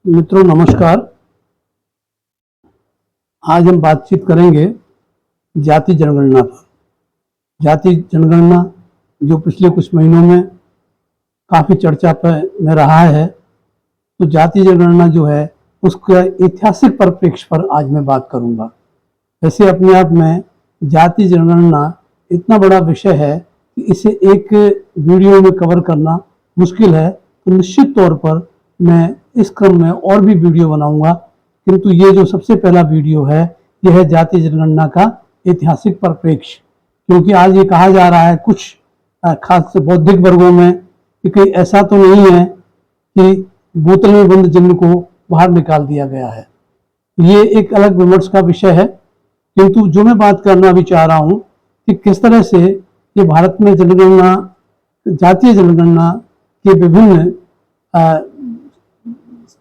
मित्रों नमस्कार। आज हम बातचीत करेंगे जाति जनगणना पर। जाति जनगणना जो पिछले कुछ महीनों में काफ़ी चर्चा में रहा है, तो जाति जनगणना जो है उसका ऐतिहासिक परिप्रेक्ष्य पर आज मैं बात करूंगा। वैसे अपने आप में जाति जनगणना इतना बड़ा विषय है कि इसे एक वीडियो में कवर करना मुश्किल है, तो निश्चित तौर पर मैं इस क्रम में और भी वीडियो बनाऊंगा, किंतु ये जो सबसे पहला वीडियो है यह है जाति जनगणना का ऐतिहासिक परिप्रेक्ष्य। क्योंकि आज ये कहा जा रहा है कुछ खास बौद्धिक वर्गों में कि कहीं ऐसा तो नहीं है कि बोतल में बंद जन्म को बाहर निकाल दिया गया है। ये एक अलग विमर्श का विषय है, किंतु जो मैं बात करना भी चाह रहा हूँ कि किस तरह से ये भारत में जनगणना, जातीय जनगणना के विभिन्न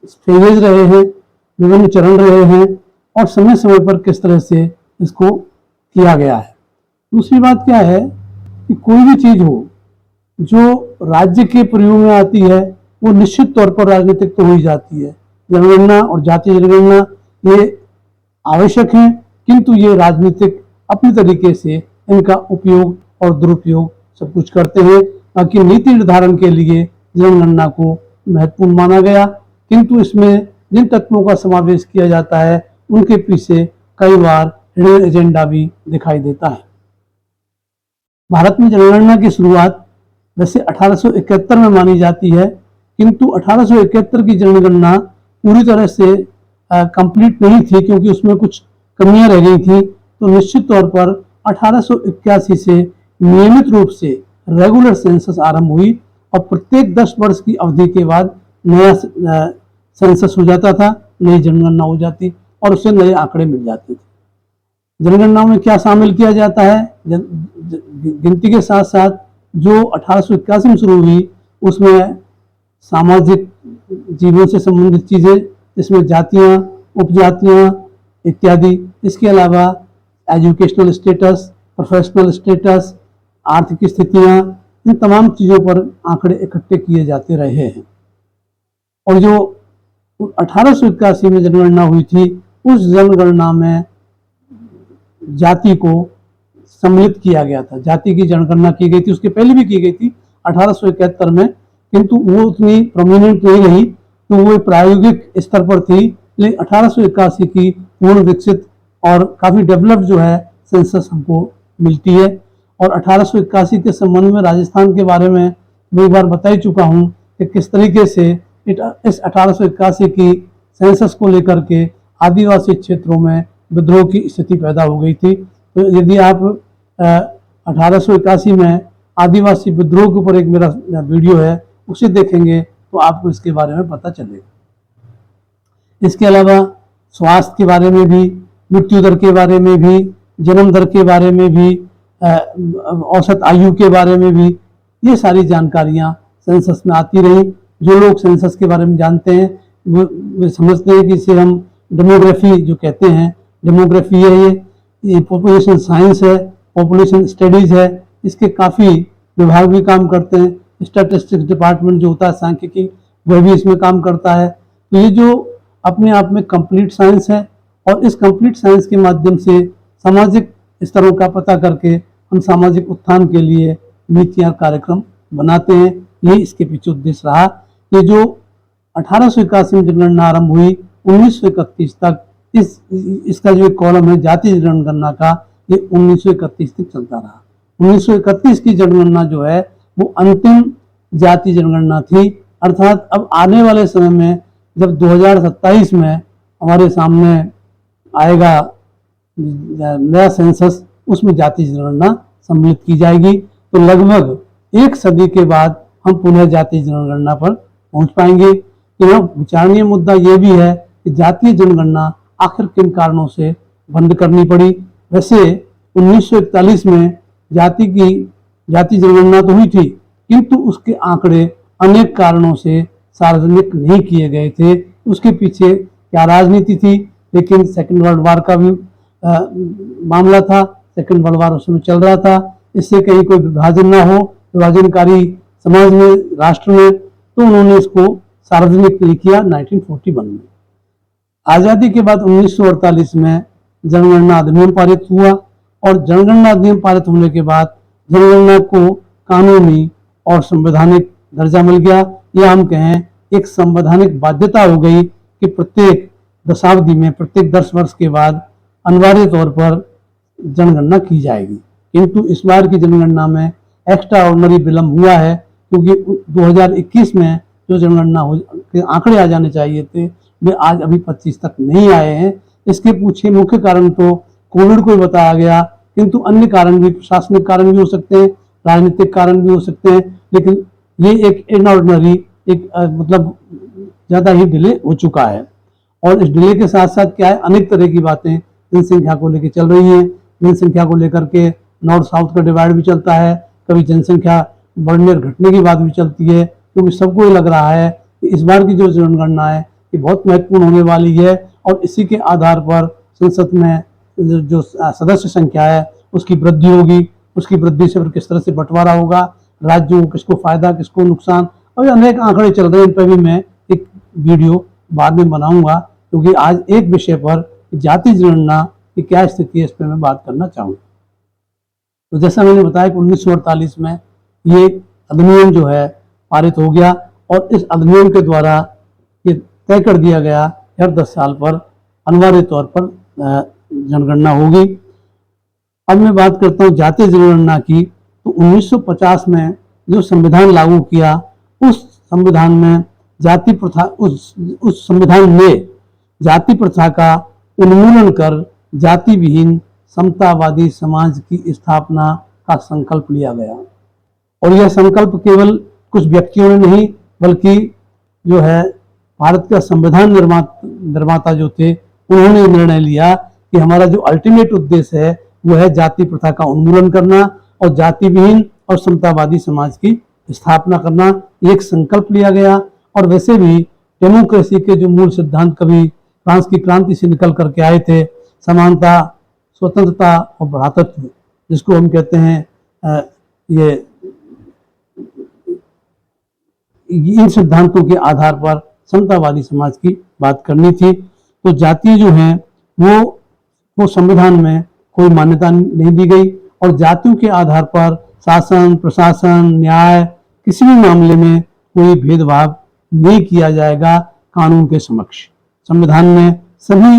फेजेज रहे हैं, विभिन्न चरण रहे हैं और समय समय पर किस तरह से इसको किया गया है। दूसरी बात क्या है कि कोई भी चीज हो जो राज्य के प्रयोग में आती है वो निश्चित तौर पर राजनीतिक तो हो ही जाती है। जनगणना और जातीय जनगणना ये आवश्यक है, किंतु ये राजनीतिक अपने तरीके से इनका उपयोग और दुरुपयोग सब कुछ करते हैं। बाकी नीति निर्धारण के लिए जनगणना को महत्वपूर्ण माना गया, किंतु इसमें जिन तत्वों का समावेश किया जाता है उनके पीछे कई बार हिडन एजेंडा भी दिखाई देता है। भारत में जनगणना की शुरुआत वैसे 1871 में मानी जाती है, किंतु 1871 की जनगणना पूरी तरह से कंप्लीट नहीं थी, क्योंकि उसमें कुछ कमियां रह गई थी। तो निश्चित तौर पर 1881 से नियमित रूप से रेगुलर सेंसस आरंभ हुई और प्रत्येक 10 वर्ष की अवधि के बाद नया सेंसस हो जाता था, नई जनगणना हो जाती और उससे नए आंकड़े मिल जाते थे। जनगणना में क्या शामिल किया जाता है? गिनती के साथ साथ जो 1881 में शुरू हुई उसमें सामाजिक जीवन से संबंधित चीजें, जिसमें जातियां, उपजातियां इत्यादि। इसके अलावा एजुकेशनल स्टेटस, प्रोफेशनल स्टेटस, आर्थिक स्थितियां, इन तमाम चीजों पर आंकड़े इकट्ठे किए जाते रहे हैं। और जो 1881 में जनगणना हुई थी उस जनगणना में जाति को सम्मिलित किया गया था, जाति की जनगणना की गई थी। उसके पहले भी की गई थी 1871 में, किंतु वो उतनी प्रोमिनेंट नहीं रही, तो वो प्रायोगिक स्तर पर थी। लेकिन 1881 की पूर्ण विकसित और काफी डेवलप्ड जो है सेंसस हमको मिलती है। और 1881 के संबंध में राजस्थान के बारे में मैं एक बार बता ही चुका हूँ कि किस तरीके से इस 1881 की सेंसस को लेकर के आदिवासी क्षेत्रों में विद्रोह की स्थिति पैदा हो गई थी। तो यदि आप 1881 में आदिवासी विद्रोह के ऊपर एक मेरा वीडियो है उसे देखेंगे तो आपको इसके बारे में पता चलेगा। इसके अलावा स्वास्थ्य के बारे में भी, मृत्यु दर के बारे में भी, जन्म दर के बारे में भी, औसत आयु के बारे में भी, ये सारी जानकारियां सेंसस में आती रही। जो लोग सेंसस के बारे में जानते हैं वो समझते हैं कि इसे हम डेमोग्राफी जो कहते हैं, डेमोग्राफी है ये पॉपुलेशन साइंस है, पॉपुलेशन स्टडीज है। इसके काफ़ी विभाग भी काम करते हैं। स्टैटिस्टिक्स डिपार्टमेंट जो होता है सांख्यिकी, वह भी इसमें काम करता है। तो ये जो अपने आप में कंप्लीट साइंस है और इस कंप्लीट साइंस के माध्यम से सामाजिक स्तरों का पता करके हम सामाजिक उत्थान के लिए नीतियाँ कार्यक्रम बनाते हैं। यही इसके पीछे उद्देश्य रहा। ये जो 1881 में जनगणना आरंभ हुई 1931 तक, इसका जो एक कॉलम है जातीय जनगणना का, ये 1931 तक चलता रहा। 1931 की जनगणना जो है वो अंतिम जातीय जनगणना थी। अर्थात अब आने वाले समय में जब 2027 में हमारे सामने आएगा नया सेंसस, उसमें जातीय जनगणना सम्मिलित की जाएगी। तो लगभग एक सदी के बाद हम पुनः जातीय जनगणना पर पहुंच पाएंगे। तो यह विचारणीय मुद्दा ये भी है कि जातीय जनगणना आखिर किन कारणों से बंद करनी पड़ी। वैसे 1941 में जातीय जनगणना तो हुई थी, किंतु उसके आंकड़े अनेक कारणों से सार्वजनिक नहीं किए गए थे। उसके पीछे क्या राजनीति थी, लेकिन सेकेंड वर्ल्ड वार का भी मामला था। सेकेंड वर्ल्ड वार उस समय चल रहा था, इससे कहीं कोई विभाजन ना हो, विभाजनकारी समाज में, राष्ट्र में, तो उन्होंने इसको सार्वजनिक नहीं किया 1941 में। आजादी के बाद 1948 में जनगणना अधिनियम पारित हुआ और जनगणना अधिनियम पारित होने के बाद जनगणना को कानूनी और संवैधानिक दर्जा मिल गया, या हम कहें एक संवैधानिक बाध्यता हो गई कि प्रत्येक दशाब्दी में, प्रत्येक 10 वर्ष के बाद अनिवार्य तौर पर जनगणना की जाएगी। किंतु इस बार की जनगणना में एक्स्ट्रा ऑर्डिनरी विलम्ब हुआ है, क्योंकि 2021 में जो जनगणना के आंकड़े आ जाने चाहिए थे वे आज अभी 25 तक नहीं आए हैं। इसके पीछे मुख्य कारण तो कोविड को बताया गया, किंतु अन्य कारण भी, प्रशासनिक कारण भी हो सकते हैं, राजनीतिक कारण भी हो सकते हैं, लेकिन ये एक इनऑर्डिनरी, एक मतलब ज्यादा ही डिले हो चुका है। और इस डिले के साथ साथ क्या है, अनेक तरह की बातें जनसंख्या को लेकर चल रही है। जनसंख्या को लेकर के नॉर्थ साउथ का डिवाइड भी चलता है, कभी जनसंख्या बढ़ने और घटने की बात भी चलती है, क्योंकि सबको ये लग रहा है कि इस बार की जो जनगणना है ये बहुत महत्वपूर्ण होने वाली है और इसी के आधार पर संसद में जो सदस्य संख्या है उसकी वृद्धि होगी। उसकी वृद्धि से फिर किस तरह से बंटवारा होगा, राज्यों को किसको फायदा किसको नुकसान, और अनेक आंकड़े चल रहे हैं। इन पर भी मैं एक वीडियो बाद में बनाऊंगा, क्योंकि आज एक विषय पर जाति जनगणना की क्या स्थिति है इस पर मैं बात करना चाहूँगा। तो जैसा मैंने बताया कि 1948 में ये अधिनियम जो है पारित हो गया और इस अधिनियम के द्वारा ये तय कर दिया गया हर 10 साल पर अनिवार्य तौर पर जनगणना होगी। अब मैं बात करता हूँ जातीय जनगणना की। तो 1950 में जो संविधान लागू किया, उस संविधान में जाति प्रथा, उस संविधान में जाति प्रथा का उन्मूलन कर जाति विहीन समतावादी समाज की स्थापना का संकल्प लिया गया। और यह संकल्प केवल कुछ व्यक्तियों ने नहीं, बल्कि जो है भारत का संविधान निर्माता जो थे उन्होंने निर्णय लिया कि हमारा जो अल्टीमेट उद्देश्य है वो है जाति प्रथा का उन्मूलन करना और जाति विहीन और समतावादी समाज की स्थापना करना। एक संकल्प लिया गया। और वैसे भी डेमोक्रेसी के जो मूल सिद्धांत कभी फ्रांस की क्रांति से निकल करके आए थे, समानता, स्वतंत्रता और भ्रातृत्व, जिसको हम कहते हैं, ये इन सिद्धांतों के आधार पर समतावादी समाज की बात करनी थी। तो जाति जो है वो संविधान में कोई मान्यता नहीं दी गई और जातियों के आधार पर शासन, प्रशासन, न्याय, किसी भी मामले में कोई भेदभाव नहीं किया जाएगा कानून के समक्ष। संविधान ने सभी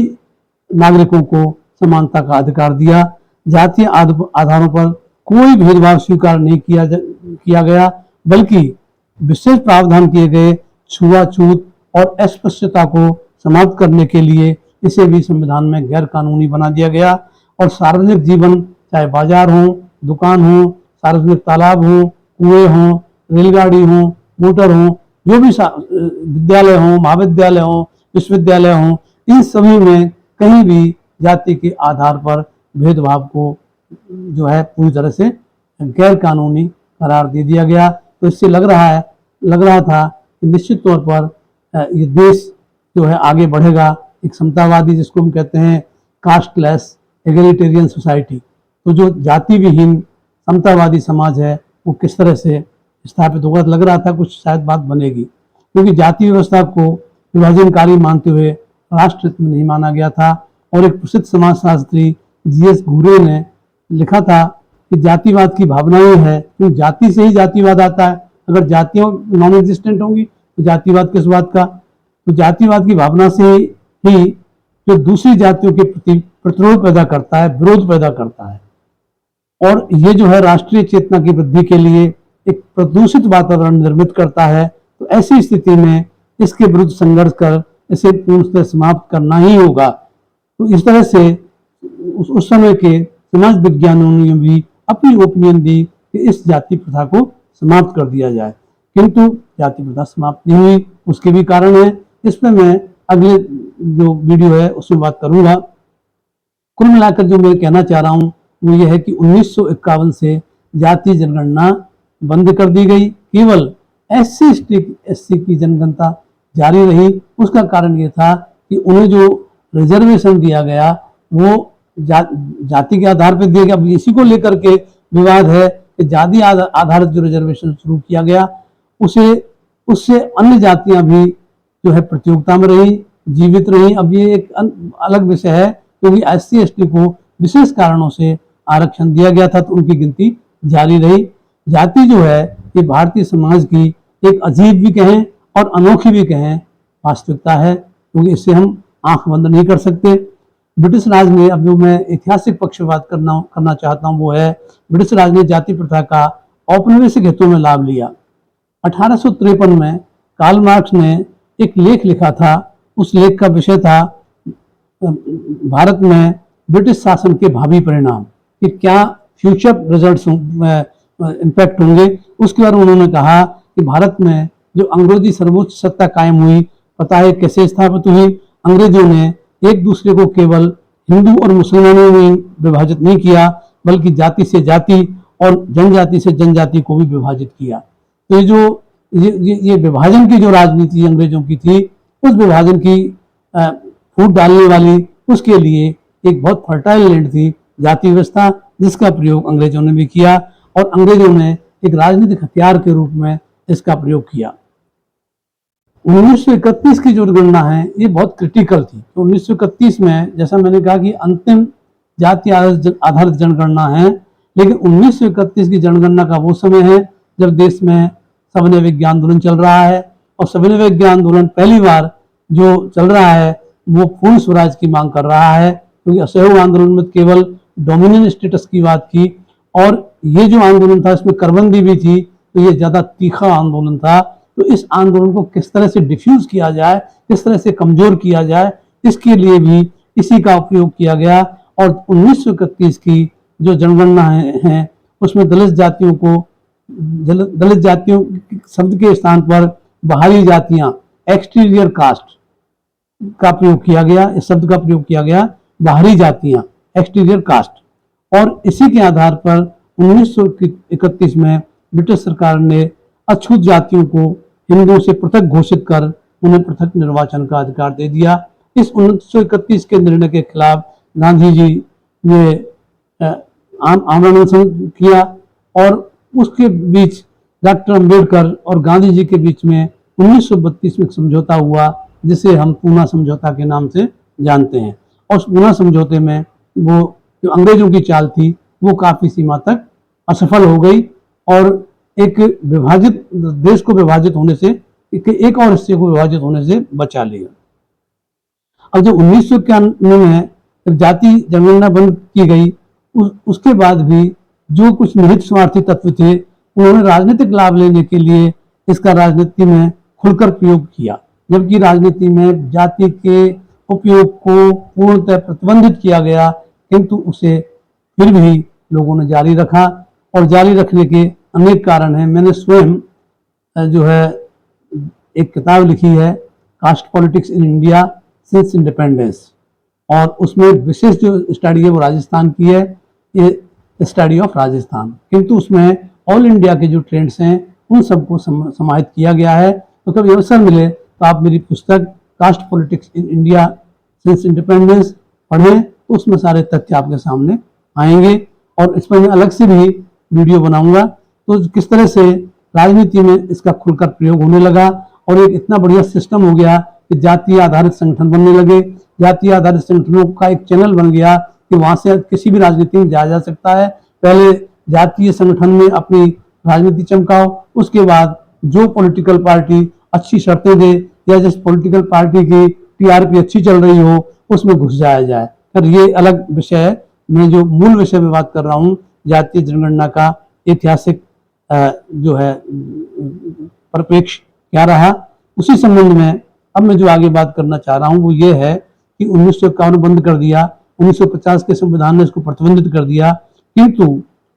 नागरिकों को समानता का अधिकार दिया। जातीय आधारों पर कोई भेदभाव स्वीकार नहीं किया गया, बल्कि विशेष प्रावधान किए गए। छुआछूत और अस्पृश्यता को समाप्त करने के लिए इसे भी संविधान में गैर कानूनी बना दिया गया। और सार्वजनिक जीवन, चाहे बाजार हो, दुकान हो, सार्वजनिक तालाब हो, कुएं हो, रेलगाड़ी हो, मोटर हो, जो भी विद्यालय हो, महाविद्यालय हो, विश्वविद्यालय हो, इन सभी में कहीं भी जाति के आधार पर भेदभाव को जो है पूरी तरह से गैर कानूनी करार दे दिया गया। तो इससे लग रहा था कि निश्चित तौर पर ये देश जो है आगे बढ़ेगा, एक समतावादी, जिसको हम कहते हैं कास्टलेस एग्रीटेरियन सोसाइटी। तो जो जाति विहीन समतावादी समाज है वो किस तरह से स्थापित होगा, लग रहा था कुछ शायद बात बनेगी, क्योंकि जाति व्यवस्था को विभाजनकारी मानते हुए राष्ट्र हित में नहीं माना गया था। और एक प्रसिद्ध समाजशास्त्री जीएस घुरे ने लिखा था कि जातिवाद की भावनाएं है, तो जाति से ही जातिवाद आता है। अगर जातियां नॉन एग्जिस्टेंट होंगी तो जातिवाद किस बात का। तो जातिवाद की भावना से ही जो दूसरी जातियों के प्रति प्रतिरोध पैदा करता है, विरोध पैदा करता है, और ये जो है राष्ट्रीय चेतना की वृद्धि के लिए एक प्रदूषित वातावरण निर्मित करता है। तो ऐसी स्थिति में इसके विरुद्ध संघर्ष कर इसे पूर्णतः समाप्त करना ही होगा। तो इस तरह से उस समय के समाज विज्ञानियों ने भी अपनी ओपिनियन दी कि इस जाति प्रथा को समाप्त कर दिया जाए, किंतु जाति प्रथा समाप्त नहीं हुई। उसके भी कारण है, इस पर मैं अगले जो वीडियो है उसमें बात करूंगा। कुल मिलाकर जो मैं कहना चाह रहा हूँ वो ये है कि 1951 से जातीय जनगणना बंद कर दी गई, केवल SC की जनगणना जारी रही। उसका कारण ये था कि उन्हें जो रिजर्वेशन दिया गया वो जाति के आधार पर दिया गया। अब इसी को लेकर के विवाद है कि जाति आधारित जो रिजर्वेशन शुरू किया गया उससे अन्य जातियां भी जो है प्रतियोगिता में रही, जीवित रही। अब ये एक अलग विषय है, क्योंकि SC/ST को विशेष कारणों से आरक्षण दिया गया था, तो उनकी गिनती जारी रही। जाति जो है ये भारतीय समाज की एक अजीब भी कहें और अनोखी भी कहें वास्तविकता है, क्योंकि इससे हम आंख बंद नहीं कर सकते। ब्रिटिश राज ने, अब जो मैं ऐतिहासिक पक्ष में बात करना चाहता हूँ, वो है ब्रिटिश राज ने जाति प्रथा का औपनिवेशिक हितों में लाभ लिया। 1853 में कार्ल मार्क्स ने एक लेख लिखा था। उस लेख का विषय था भारत में ब्रिटिश शासन के भावी परिणाम, कि क्या फ्यूचर रिजल्ट्स इम्पैक्ट होंगे। उसके बाद उन्होंने कहा कि भारत में जो अंग्रेजी सर्वोच्च सत्ता कायम हुई, पता है कैसे स्थापित हुई। अंग्रेजों ने एक दूसरे को केवल हिंदू और मुसलमानों में विभाजित नहीं किया, बल्कि जाति से जाति और जनजाति से जनजाति को भी विभाजित किया। तो ये जो ये विभाजन की जो राजनीति अंग्रेजों की थी, उस विभाजन की फूट डालने वाली, उसके लिए एक बहुत फर्टाइल लैंड थी जाति व्यवस्था, जिसका प्रयोग अंग्रेजों ने भी किया और अंग्रेजों ने एक राजनीतिक हथियार के रूप में इसका प्रयोग किया। 1931 की जो गणना है ये बहुत क्रिटिकल थी। तो 1931 में, जैसा मैंने कहा कि अंतिम जाति आधारित जनगणना है, लेकिन 1931 की जनगणना का वो समय है जब देश में सविनय विज्ञान आंदोलन चल रहा है, और सविनय विज्ञान आंदोलन पहली बार जो चल रहा है वो पूर्ण स्वराज की मांग कर रहा है, क्योंकि असहयोग आंदोलन में केवल डोमिनियन स्टेटस की बात की, और ये जो आंदोलन था इसमें करबंदी भी थी, तो ये ज्यादा तीखा आंदोलन था। तो इस आंदोलन को किस तरह से डिफ्यूज किया जाए, किस तरह से कमजोर किया जाए, इसके लिए भी इसी का उपयोग किया गया। और 1931 की जो जनगणना है उसमें दलित जातियों शब्द के स्थान पर बाहरी जातियां, एक्सटीरियर कास्ट का प्रयोग किया गया। इस शब्द का प्रयोग किया गया, बाहरी जातियां, एक्सटीरियर कास्ट। और इसी के आधार पर 1931 में ब्रिटिश सरकार ने अछूत जातियों को हिंदुओं से पृथक घोषित कर उन्हें पृथक निर्वाचन का अधिकार दे दिया। इस 1931 के निर्णय के खिलाफ गांधी जी ने आमरण अनशन किया, और उसके बीच डॉक्टर अंबेडकर और गांधी जी के बीच में 1932 में समझौता हुआ, जिसे हम पूना समझौता के नाम से जानते हैं। और उस पूना समझौते में वो जो अंग्रेजों की चाल थी वो काफी सीमा तक असफल हो गई, और एक विभाजित देश को विभाजित होने से, एक और हिस्से को विभाजित होने से बचा लिया। अब जब 1991 में जब जाति जनगणना बंद की गई, उसके बाद भी जो कुछ निहित स्वार्थी तत्व थे उन्होंने राजनीतिक लाभ लेने के लिए इसका राजनीति में खुलकर प्रयोग किया, जबकि राजनीति में जाति के उपयोग को पूर्णतः प्रतिबंधित किया गया, किंतु उसे फिर भी लोगों ने जारी रखा। और जारी रखने के अनेक कारण हैं। मैंने स्वयं जो है एक किताब लिखी है, caste politics in India since independence, और उसमें विशेष जो स्टडी है वो राजस्थान की है, ये स्टडी ऑफ राजस्थान, किंतु उसमें ऑल इंडिया के जो ट्रेंड्स हैं उन सबको समाहित किया गया है। तो कभी अवसर मिले तो आप मेरी पुस्तक caste politics in India since independence पढ़ें, तो उसमें सारे तथ्य आपके सामने आएंगे। और इस पर मैं अलग से भी वीडियो बनाऊंगा, तो किस तरह से राजनीति में इसका खुलकर प्रयोग होने लगा, और एक इतना बढ़िया सिस्टम हो गया कि जातीय आधारित संगठन बनने लगे। जातीय आधारित संगठनों का एक चैनल बन गया कि वहां से किसी भी राजनीति में जाया जा सकता है। पहले जातीय संगठन में अपनी राजनीति चमकाओ, उसके बाद जो पॉलिटिकल पार्टी अच्छी शर्तें दे या जिस पॉलिटिकल पार्टी की टीआरपी अच्छी चल रही हो उसमें घुस जाया जाए। पर ये अलग विषय है। मैं जो मूल विषय में बात कर रहा हूँ, जातीय जनगणना का ऐतिहासिक जो है परिप्रेक्ष्य क्या रहा, उसी संबंध में अब मैं जो आगे बात करना चाह रहा हूँ वो ये है कि 1951 बंद कर दिया, 1950 के संविधान ने इसको प्रतिबंधित कर दिया, किंतु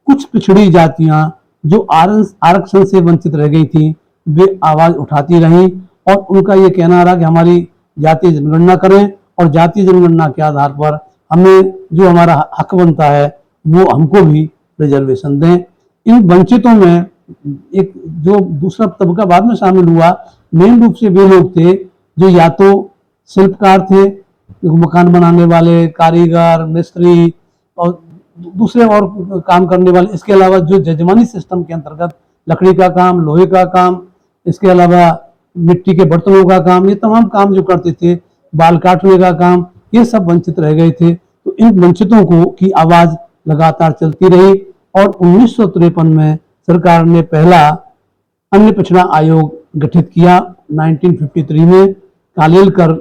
कुछ पिछड़ी जातियां जो आरक्षण से वंचित रह गई थी वे आवाज उठाती रहीं, और उनका ये कहना रहा कि हमारी जातीय जनगणना करें, और जातीय जनगणना के आधार पर हमें जो हमारा हक बनता है वो हमको भी रिजर्वेशन दें। इन वंचितों में एक जो दूसरा तबका बाद में शामिल हुआ, मेन रूप से वे लोग थे जो या तो शिल्पकार थे, मकान बनाने वाले, कारीगर, मिस्त्री और दूसरे और काम करने वाले, इसके अलावा जो जजमानी सिस्टम के अंतर्गत लकड़ी का काम, लोहे का काम, इसके अलावा मिट्टी के बर्तनों का काम, ये तमाम काम जो करते थे, बाल काटने का काम, ये सब वंचित रह गए थे। तो इन वंचितों को की आवाज लगातार चलती रही और 1953 में सरकार ने पहला अन्य पिछड़ा आयोग गठित किया। 1953 में कालेलकर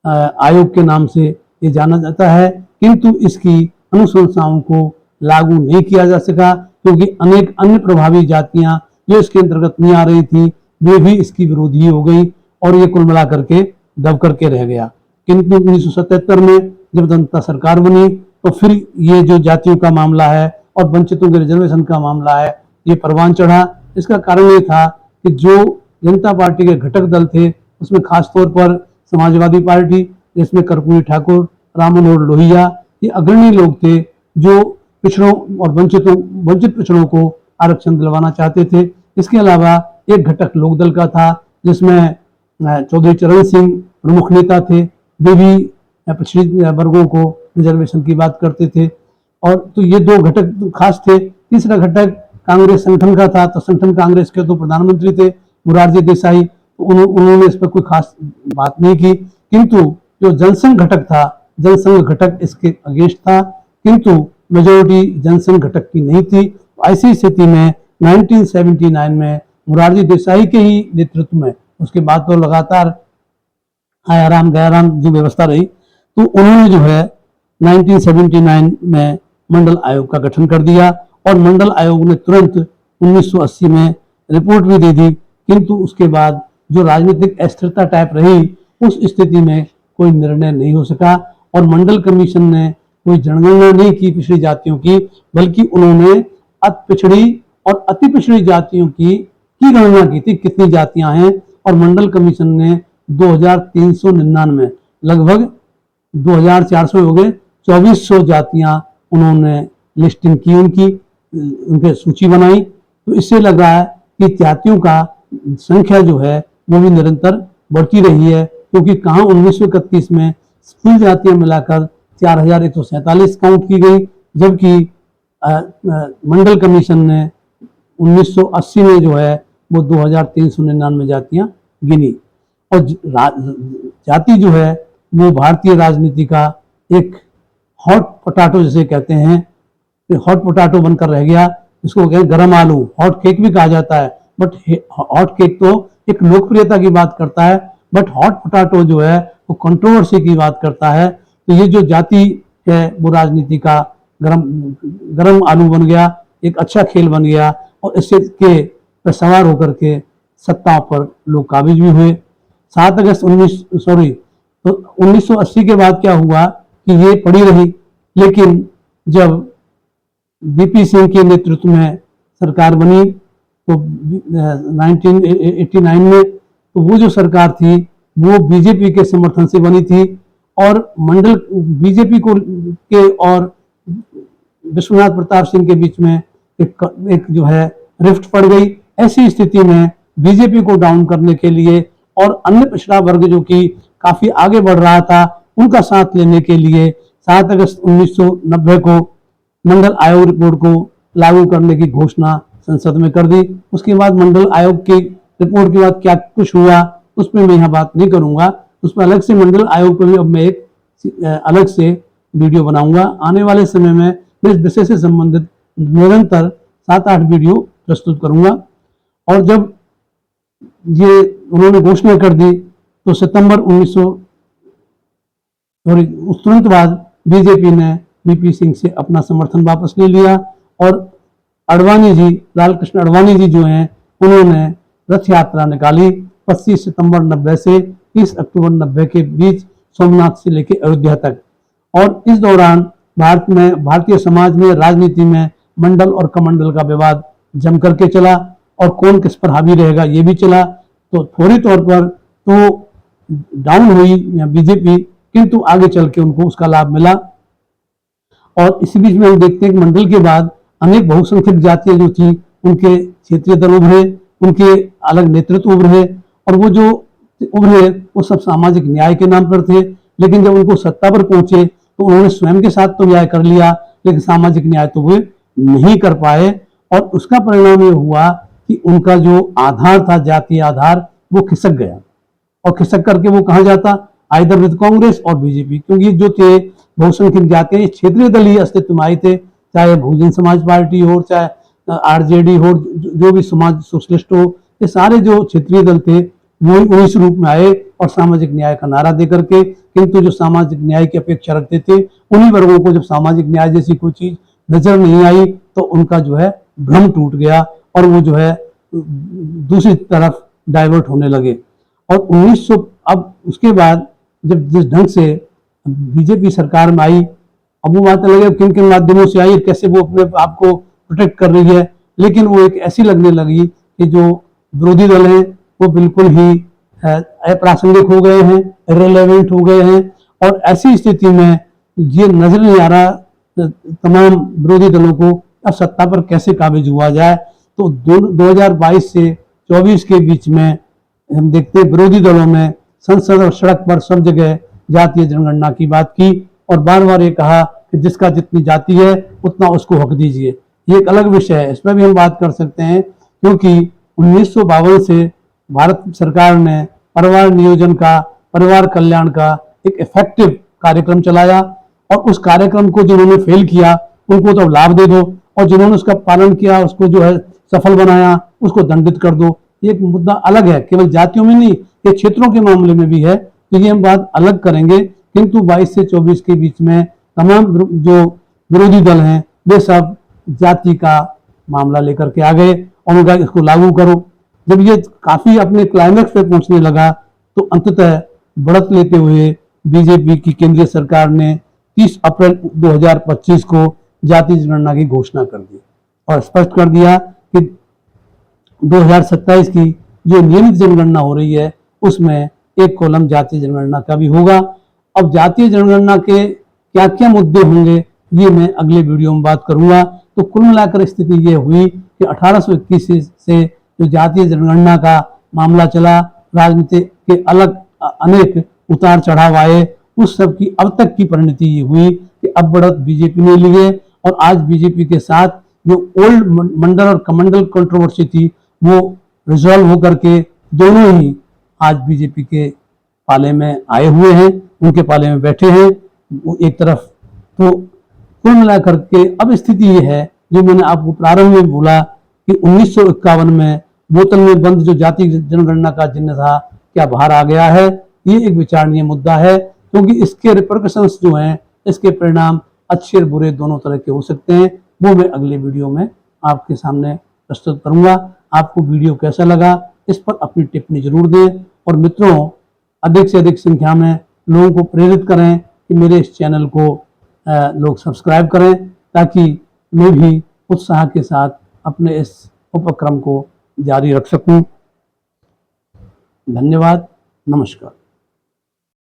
आयोग के नाम से ये जाना जाता है, किंतु इसकी अनुशंसाओं को लागू नहीं किया जा सका क्योंकि अनेक अन्य प्रभावी जातियां जो इसके अंतर्गत नहीं आ रही थी वे भी इसकी विरोधी हो गई और ये कुल मिलाकर के दब करके रह गया। किंतु 1977 में जब जनता सरकार बनी तो फिर ये जो जातियों का मामला है और वंचितों के रिजर्वेशन का मामला है ये परवान चढ़ा। इसका कारण ये था कि जो जनता पार्टी के घटक दल थे उसमें खासतौर पर समाजवादी पार्टी, जिसमें कर्पूरी ठाकुर, राम मनोहर लोहिया, ये अग्रणी लोग थे जो पिछड़ों और वंचित पिछड़ों को आरक्षण दिलवाना चाहते थे। इसके अलावा एक घटक लोकदल का था जिसमें चौधरी चरण सिंह प्रमुख नेता थे, वे भी पिछड़े वर्गों को रिजर्वेशन की बात करते थे। और तो ये दो घटक खास थे। तीसरा घटक कांग्रेस संगठन का था, तो संगठन कांग्रेस के तो प्रधानमंत्री थे मोरारजी देसाई, तो उन्होंने इस पर कोई खास बात नहीं की। किंतु जो जनसंघ घटक था, जनसंघ घटक इसके अगेंस्ट था, किंतु मेजोरिटी जनसंघ घटक की नहीं थी। ऐसी स्थिति में 1979 में मोरारजी देसाई के ही नेतृत्व में, उसके बाद तो लगातार आयाराम गयाराम जो व्यवस्था रही, तो उन्होंने जो है 1979 में मंडल आयोग का गठन कर दिया और मंडल आयोग ने तुरंत 1980 में रिपोर्ट भी दे दी। किंतु उसके बाद जो राजनीतिक अस्थिरता टाइप रही, उस स्थिति में कोई निर्णय नहीं हो सका और मंडल कमीशन ने कोई जनगणना नहीं की पिछड़ी जातियों की, बल्कि उन्होंने अति पिछड़ी और अति पिछड़ी जातियों की गणना की थी कितनी जातियां हैं, और मंडल कमीशन ने 2399 लगभग 2400 हो गए 2400 जातियां उन्होंने लिस्टिंग की, उनके सूची बनाई। तो इससे लग रहा है कि जातियों का संख्या जो है वो भी निरंतर बढ़ती रही है, क्योंकि कहाँ 1931 में कुल जातियां मिलाकर 4147 काउंट की गई, जबकि मंडल कमीशन ने 1980 में जो है वो 2399 जातियां गिनी। और जाति जो है वो भारतीय राजनीति का एक हॉट पोटैटो जिसे कहते हैं, हॉट पोटैटो बनकर रह गया। इसको कहते हैं गरम आलू, हॉट केक भी कहा जाता है, बट हॉट केक तो एक लोकप्रियता की बात करता है, बट हॉट पोटैटो जो है वो कंट्रोवर्सी की बात करता है। तो ये जो जाति है वो राजनीति का गरम आलू बन गया, एक अच्छा खेल बन गया और इससे के सवार होकर के सत्ता पर लोग काबिज भी हुए। 7 अगस्त 1980 के बाद क्या हुआ कि ये पड़ी रही, लेकिन जब बीपी सिंह के नेतृत्व में सरकार बनी तो 1989 में, तो वो जो सरकार थी वो बीजेपी के समर्थन से बनी थी और मंडल बीजेपी को के और विश्वनाथ प्रताप सिंह के बीच में एक जो है रिफ्ट पड़ गई। ऐसी स्थिति में बीजेपी को डाउन करने के लिए और अन्य पिछड़ा वर्ग जो कि काफी आगे बढ़ रहा था उनका साथ लेने के लिए 7 अगस्त 1990 को मंडल आयोग रिपोर्ट को लागू करने की घोषणा संसद में कर दी। उसके बाद मंडल आयोग की रिपोर्ट के बाद क्या कुछ हुआ उस पर मैं यहाँ बात नहीं करूंगा, उस पर अलग से मंडल आयोग पर भी अब मैं एक अलग से वीडियो बनाऊंगा। आने वाले समय में मैं इस विषय से संबंधित निरंतर 7-8 वीडियो प्रस्तुत करूंगा। और जब ये उन्होंने घोषणा कर दी तो सितंबर 1900 उस तुरंत बाद बीजेपी ने बीपी सिंह से अपना समर्थन वापस ले लिया और अडवाणी जी, लालकृष्ण अडवाणी जी जो हैं उन्होंने रथ यात्रा निकाली 25 सितंबर 90 से 30 अक्टूबर 90 के बीच सोमनाथ से लेकर अयोध्या तक। और इस दौरान भारतीय समाज में, राजनीति में मंडल और कमंडल का विवाद जम करके चला और कौन किस पर हावी रहेगा ये भी चला। तो थोड़ी तौर पर तो डाउन हुई बीजेपी, किंतु आगे चल के उनको उसका लाभ मिला। और इसी बीच में हम देखते हैं कि मंडल के बाद अनेक बहुसंख्यक जातियां जो थी उनके क्षेत्रीय दल उभरे, उनके अलग नेतृत्व उभरे और वो जो उभरे वो सब सामाजिक न्याय के नाम पर थे, लेकिन जब उनको सत्ता पर पहुंचे तो उन्होंने स्वयं के साथ तो न्याय कर लिया लेकिन सामाजिक न्याय तो वे नहीं कर पाए। और उसका परिणाम ये हुआ कि उनका जो आधार था, जातीय आधार, वो खिसक गया, और खिसक करके वो कहाँ जाता, आइदर विद कांग्रेस और बीजेपी, क्योंकि जो थे बहुसंख्यक जाति ये क्षेत्रीय दल ही अस्तित्व में आए थे, चाहे बहुजन समाज पार्टी हो, चाहे आरजेडी हो, जो भी समाज सोशलिस्ट हो, ये सारे जो क्षेत्रीय दल थे वो इस रूप में आए और सामाजिक न्याय का नारा देकर के। किंतु जो सामाजिक न्याय की अपेक्षा रखते थे उन्हीं वर्गों को जब सामाजिक न्याय जैसी कोई चीज नजर नहीं आई तो उनका जो है भ्रम टूट गया और वो जो है दूसरी तरफ डाइवर्ट होने लगे। और 1900 अब उसके बाद जब जिस ढंग से बीजेपी सरकार में आई, अब वो बातें लगे किन किन माध्यमों से आई, कैसे वो अपने आप को प्रोटेक्ट कर रही है, लेकिन वो एक ऐसी लगने लगी कि जो विरोधी दल हैं वो बिल्कुल ही अप्रासंगिक हो गए हैं, इररिलेवेंट हो गए हैं। और ऐसी स्थिति में ये नजर नहीं आ रहा तमाम विरोधी दलों को अब सत्ता पर कैसे काबिज हुआ जाए। तो 2022 से 24 के बीच में हम देखते हैं विरोधी दलों में संसद और सड़क पर सब जगह जातीय जनगणना की बात की और बार बार ये कहा कि जिसका जितनी जाति है उतना उसको हक दीजिए। ये एक अलग विषय है, इस पर भी हम बात कर सकते हैं, क्योंकि 1952 से भारत सरकार ने परिवार नियोजन का, परिवार कल्याण का एक इफेक्टिव कार्यक्रम चलाया और उस कार्यक्रम को जिन्होंने फेल किया उनको तो लाभ दे दो और जिन्होंने उसका पालन किया उसको जो है सफल बनाया उसको दंडित कर दो। ये एक मुद्दा अलग है, केवल जातियों में नहीं, ये क्षेत्रों के मामले में भी है, तो ये हम बात अलग करेंगे। किंतु 22 से 24 के बीच में तमाम जो विरोधी दल हैं वे सब जाति का मामला लेकर के आ गए और उनका इसको लागू करो। जब ये काफी अपने क्लाइमेक्स पे पहुंचने लगा तो अंततः बढ़त लेते हुए बीजेपी की केंद्रीय सरकार ने 30 अप्रैल 2025 को जाति जनगणना की घोषणा कर दी और स्पष्ट कर दिया कि 2027 की जो नियमित जनगणना हो रही है उसमें एक कॉलम जातीय जनगणना का भी होगा। अब जातीय जनगणना के क्या क्या मुद्दे होंगे ये मैं अगले वीडियो में बात करूंगा। तो कुल मिलाकर स्थिति ये हुई कि 1821 से जो जातीय जनगणना का मामला चला, राजनीति के अलग अनेक उतार चढ़ाव आए, उस सब की अब तक की परिणति ये हुई कि अब बढ़त बीजेपी ने ली है और आज बीजेपी के साथ जो ओल्ड मंडल और कमंडल कंट्रोवर्सी थी वो रिजॉल्व होकर के दोनों ही आज बीजेपी के पाले में आए हुए हैं, उनके पाले में बैठे हैं एक तरफ। तो कुल मिलाकर के अब स्थिति ये है जो मैंने आपको प्रारंभ में बोला कि 1951 में बोतल में बंद जो जातीय जनगणना का चिन्ह था क्या बाहर आ गया है, ये एक विचारणीय मुद्दा है, क्योंकि इसके रिपरकशंस जो हैं, इसके परिणाम अच्छे और बुरे दोनों तरह के हो सकते हैं। वो मैं अगले वीडियो में आपके सामने प्रस्तुत करूंगा। आपको वीडियो कैसा लगा इस पर अपनी टिप्पणी जरूर दें और मित्रों अधिक से अधिक संख्या में लोगों को प्रेरित करें कि मेरे इस चैनल को लोग सब्सक्राइब करें ताकि मैं भी उत्साह के साथ अपने इस उपक्रम को जारी रख सकूं। धन्यवाद, नमस्कार।